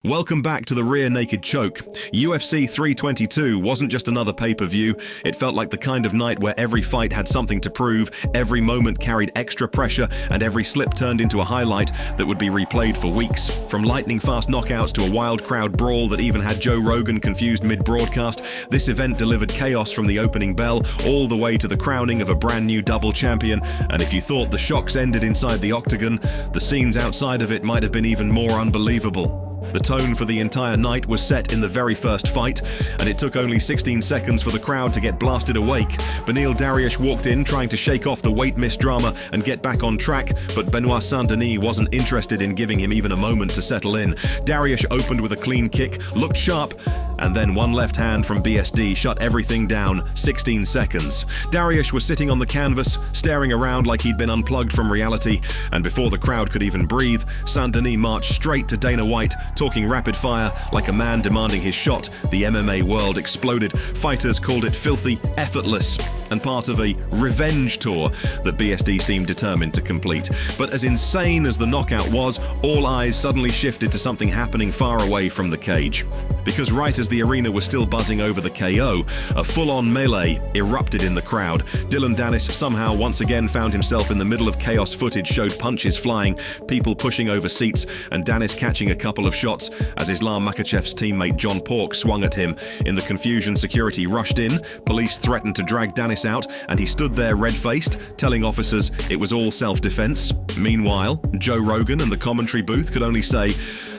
Welcome back to the Rear Naked Choke. UFC 322 wasn't just another pay-per-view. It felt like the kind of night where every fight had something to prove, every moment carried extra pressure, and every slip turned into a highlight that would be replayed for weeks. From lightning-fast knockouts to a wild crowd brawl that even had Joe Rogan confused mid-broadcast, this event delivered chaos from the opening bell all the way to the crowning of a brand new double champion. And if you thought the shocks ended inside the octagon, the scenes outside of it might have been even more unbelievable. The tone for the entire night was set in the very first fight, and it took only 16 seconds for the crowd to get blasted awake. Beneil Dariush walked in trying to shake off the weight miss drama and get back on track, but Benoît Saint-Denis wasn't interested in giving him even a moment to settle in. Dariush opened with a clean kick, looked sharp, and then one left hand from BSD shut everything down. 16 seconds. Dariush was sitting on the canvas, staring around like he'd been unplugged from reality, and before the crowd could even breathe, Saint-Denis marched straight to Dana White, talking rapid fire like a man demanding his shot. The MMA world exploded. Fighters called it filthy, effortless, and part of a revenge tour that BSD seemed determined to complete. But as insane as the knockout was, all eyes suddenly shifted to something happening far away from the cage. Because right as the arena was still buzzing over the KO, a full-on melee erupted in the crowd. Dylan Danis somehow once again found himself in the middle of chaos. Footage showed punches flying, people pushing over seats, and Danis catching a couple of shots as Islam Makhachev's teammate John Pork swung at him. In the confusion, security rushed in, police threatened to drag Danis out, and he stood there red-faced, telling officers it was all self-defense. Meanwhile, Joe Rogan and the commentary booth could only say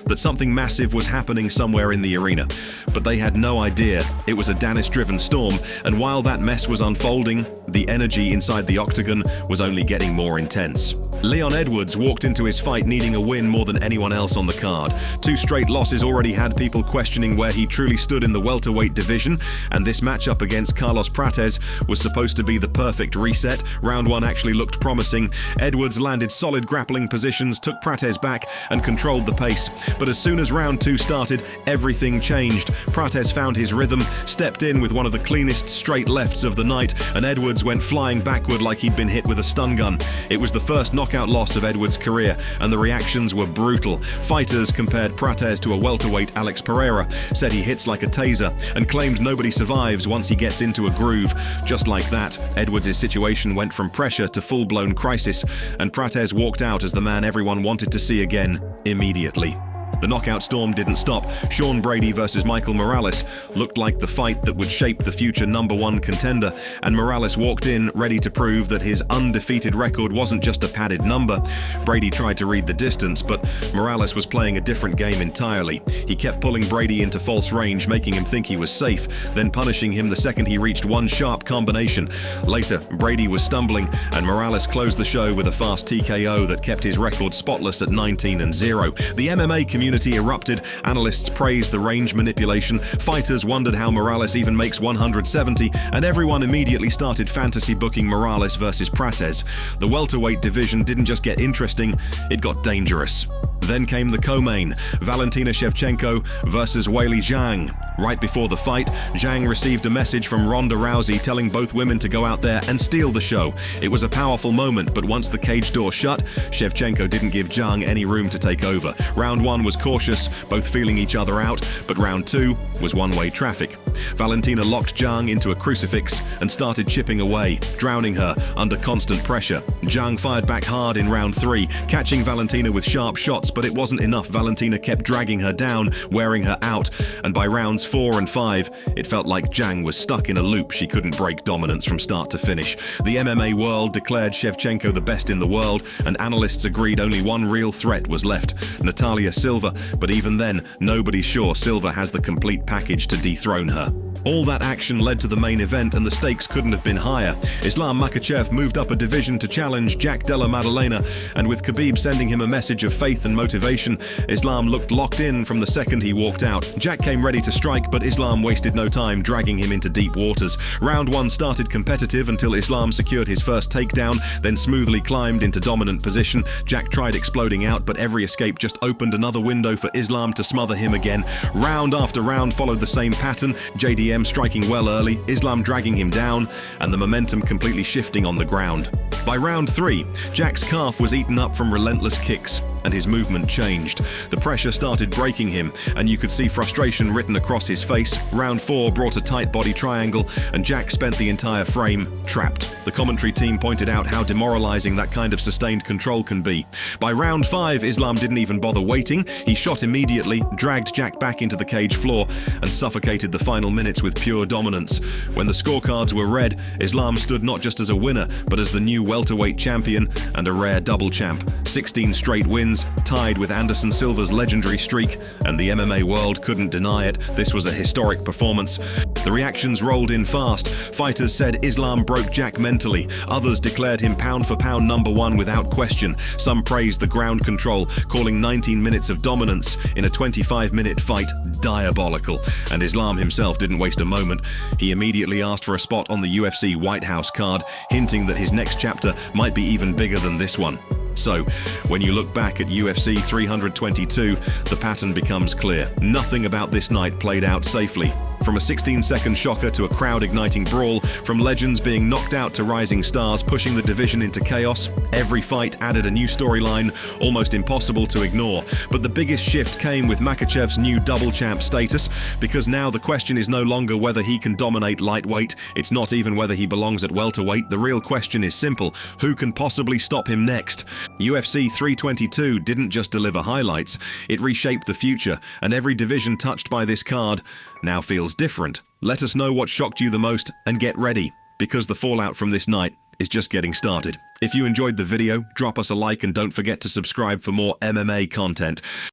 that something massive was happening somewhere in the arena. But they had no idea it was a Danis-driven storm, and while that mess was unfolding, the energy inside the octagon was only getting more intense. Leon Edwards walked into his fight needing a win more than anyone else on the card. 2 straight losses already had people questioning where he truly stood in the welterweight division, and this matchup against Carlos Prates was supposed to be the perfect reset. Round 1 actually looked promising. Edwards landed solid grappling positions, took Prates back, and controlled the pace. But as soon as round 2 started, everything changed. Prates found his rhythm, stepped in with one of the cleanest straight lefts of the night, and Edwards went flying backward like he'd been hit with a stun gun. It was the first knockout loss of Edwards' career, and the reactions were brutal. Fighters compared Prates to a welterweight Alex Pereira, said he hits like a taser, and claimed nobody survives once he gets into a groove. Just like that, Edwards' situation went from pressure to full-blown crisis, and Prates walked out as the man everyone wanted to see again, immediately. The knockout storm didn't stop. Sean Brady versus Michael Morales looked like the fight that would shape the future #1 contender, and Morales walked in ready to prove that his undefeated record wasn't just a padded number. Brady tried to read the distance, but Morales was playing a different game entirely. He kept pulling Brady into false range, making him think he was safe, then punishing him the second he reached one sharp combination. Later, Brady was stumbling, and Morales closed the show with a fast TKO that kept his record spotless at 19-0. The MMA community erupted. Analysts praised the range manipulation. Fighters wondered how Morales even makes 170, and everyone immediately started fantasy booking Morales versus Prates. The welterweight division didn't just get interesting, it got dangerous. Then came the co-main, Valentina Shevchenko versus Weili Zhang. Right before the fight, Zhang received a message from Ronda Rousey telling both women to go out there and steal the show. It was a powerful moment, but once the cage door shut, Shevchenko didn't give Zhang any room to take over. Round 1 was cautious, both feeling each other out, but round 2 was one-way traffic. Valentina locked Zhang into a crucifix and started chipping away, drowning her under constant pressure. Zhang fired back hard in round 3, catching Valentina with sharp shots, but it wasn't enough. Valentina kept dragging her down, wearing her out, and by rounds 4 and 5, it felt like Zhang was stuck in a loop she couldn't break dominance from start to finish. The MMA world declared Shevchenko the best in the world, and analysts agreed only one real threat was left, Natalia Silva, but even then, nobody's sure Silva has the complete package to dethrone her. All that action led to the main event, and the stakes couldn't have been higher. Islam Makhachev moved up a division to challenge Jack Della Maddalena, and with Khabib sending him a message of faith and motivation, Islam looked locked in from the second he walked out. Jack came ready to strike, but Islam wasted no time, dragging him into deep waters. Round 1 started competitive until Islam secured his first takedown, then smoothly climbed into dominant position. Jack tried exploding out, but every escape just opened another window for Islam to smother him again. Round after round followed the same pattern. JDS BPM striking well early, Islam dragging him down, and the momentum completely shifting on the ground. By round 3, Jack's calf was eaten up from relentless kicks, and his movement changed. The pressure started breaking him, and you could see frustration written across his face. Round 4 brought a tight body triangle, and Jack spent the entire frame trapped. The commentary team pointed out how demoralizing that kind of sustained control can be. By round 5, Islam didn't even bother waiting. He shot immediately, dragged Jack back into the cage floor, and suffocated the final minutes with pure dominance. When the scorecards were read, Islam stood not just as a winner, but as the new welterweight champion and a rare double champ. 16 straight wins, tied with Anderson Silva's legendary streak, and the MMA world couldn't deny it. This was a historic performance. The reactions rolled in fast. Fighters said Islam broke Jack mentally. Others declared him pound for pound #1 without question. Some praised the ground control, calling 19 minutes of dominance in a 25-minute fight diabolical. And Islam himself didn't waste a moment. He immediately asked for a spot on the UFC White House card, hinting that his next chapter might be even bigger than this one. So, when you look back at UFC 322, the pattern becomes clear. Nothing about this night played out safely. From a 16-second shocker to a crowd-igniting brawl, from legends being knocked out to rising stars pushing the division into chaos, every fight added a new storyline, almost impossible to ignore. But the biggest shift came with Makhachev's new double champ status, because now the question is no longer whether he can dominate lightweight, it's not even whether he belongs at welterweight. The real question is simple: who can possibly stop him next? UFC 322 didn't just deliver highlights, it reshaped the future, and every division touched by this card now feels different. Let us know what shocked you the most, and get ready, because the fallout from this night is just getting started. If you enjoyed the video, drop us a like and don't forget to subscribe for more MMA content.